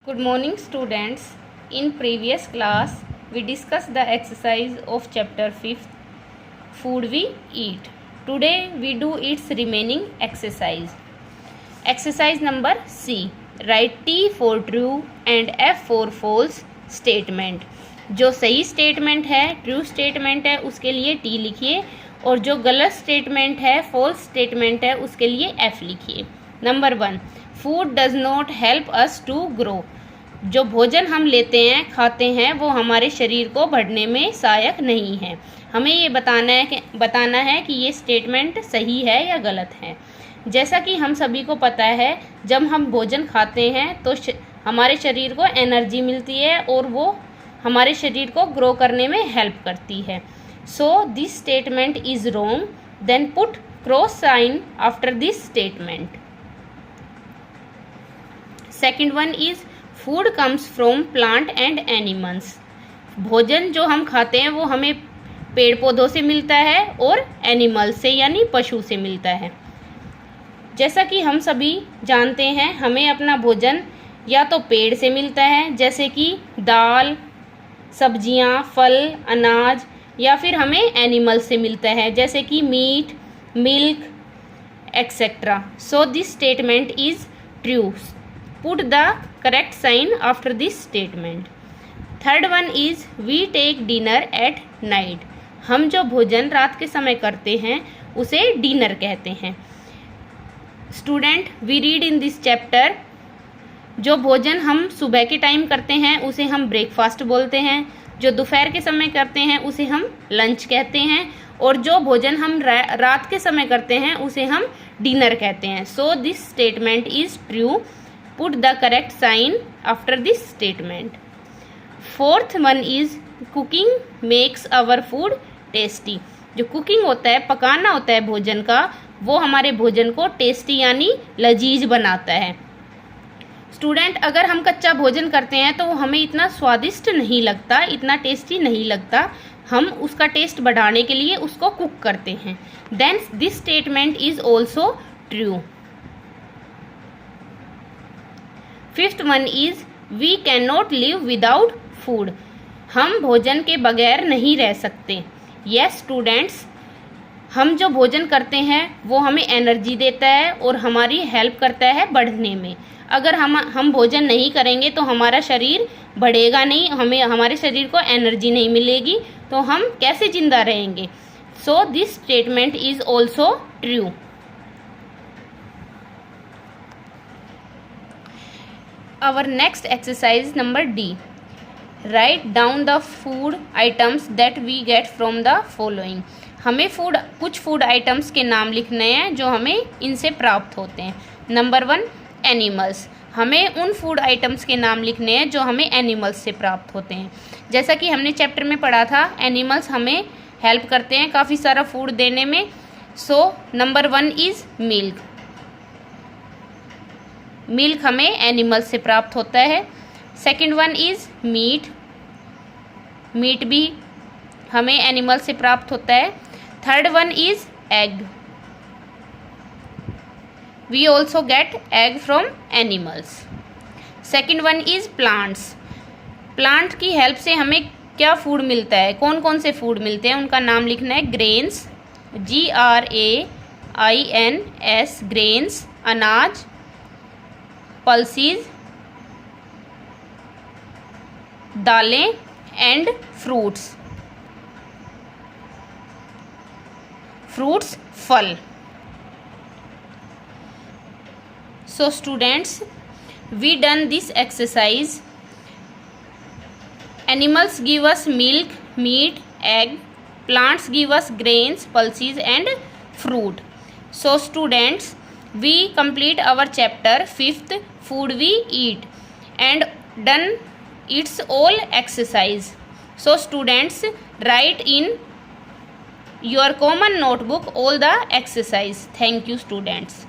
Good morning, students. In previous class, we discussed the exercise of chapter 5th, Food We Eat. Today, we do its remaining exercise. Exercise number C. Write T for true and F for false statement. जो सही statement है, true statement है, उसके लिए T लिखिए और जो गलत स्टेटमेंट है, फॉल्स स्टेटमेंट है, उसके लिए F लिखिए. Number 1. Food does not help us to grow. जो भोजन हम लेते हैं, खाते हैं, वो हमारे शरीर को बढ़ने में सहायक नहीं है. हमें ये बताना है कि ये स्टेटमेंट सही है या गलत है. जैसा कि हम सभी को पता है, जब हम भोजन खाते हैं तो हमारे शरीर को एनर्जी मिलती है और वो हमारे शरीर को ग्रो करने में हेल्प करती है. So this statement is wrong. Then put cross sign after this statement. Second one is food comes from plant and animals. भोजन जो हम खाते हैं वो हमें पेड़ पौधों से मिलता है और एनिमल से यानी पशु से मिलता है. जैसा कि हम सभी जानते हैं, हमें अपना भोजन या तो पेड़ से मिलता है जैसे कि दाल, सब्जियां, फल, अनाज, या फिर हमें एनिमल से मिलता है जैसे कि meat, milk etcetera. So this statement is true. Put the correct sign after this statement. Third one is we take dinner at night. हम जो भोजन रात के समय करते हैं उसे डिनर कहते हैं. Student, we read in this chapter, जो भोजन हम सुबह के टाइम करते हैं उसे हम ब्रेकफास्ट बोलते हैं, जो दोपहर के समय करते हैं उसे हम लंच कहते हैं, और जो भोजन हम रात के समय करते हैं उसे हम डिनर कहते हैं. सो this statement is true. Put the correct sign after this statement. Fourth one is cooking makes our food tasty. जो कुकिंग होता है, पकाना होता है भोजन का, वो हमारे भोजन को टेस्टी यानी लजीज बनाता है. स्टूडेंट, अगर हम कच्चा भोजन करते हैं तो वो हमें इतना स्वादिष्ट नहीं लगता, इतना टेस्टी नहीं लगता. हम उसका टेस्ट बढ़ाने के लिए उसको कुक करते हैं. Then this statement is also true. Fifth one is we can not live without food. हम भोजन के बगैर नहीं रह सकते. यस स्टूडेंट्स, हम जो भोजन करते हैं वो हमें एनर्जी देता है और हमारी हेल्प करता है बढ़ने में. अगर हम भोजन नहीं करेंगे तो हमारा शरीर बढ़ेगा नहीं, हमारे शरीर को एनर्जी नहीं मिलेगी, तो हम कैसे जिंदा रहेंगे. सो this statement is also true. Our next exercise number D. Write down the food items that we get from the following. हमें कुछ फूड आइटम्स के नाम लिखने हैं जो हमें इनसे प्राप्त होते हैं. Number 1, animals. हमें उन फूड आइटम्स के नाम लिखने हैं जो हमें एनिमल्स से प्राप्त होते हैं. जैसा कि हमने चैप्टर में पढ़ा था, एनिमल्स हमें हेल्प करते हैं काफ़ी सारा फूड देने में. So number 1 is milk. Milk हमें एनिमल से प्राप्त होता है. Second one is meat. Meat भी हमें एनिमल से प्राप्त होता है. Third one is egg. We also get egg from animals. Second one is plants. Plant की हेल्प से हमें क्या फूड मिलता है, कौन कौन से फूड मिलते हैं, उनका नाम लिखना है. ग्रेन्स, GRAINS, ग्रेन्स, अनाज, पल्सीज, दालें, एंड फ्रूट्स. फल. So students, we done this exercise. Animals give us milk, meat, egg. Plants give us grains, pulses and fruit. So students, we complete our chapter 5th, food we eat, and done its all exercise. So students, write in your common notebook all the exercise. Thank you students.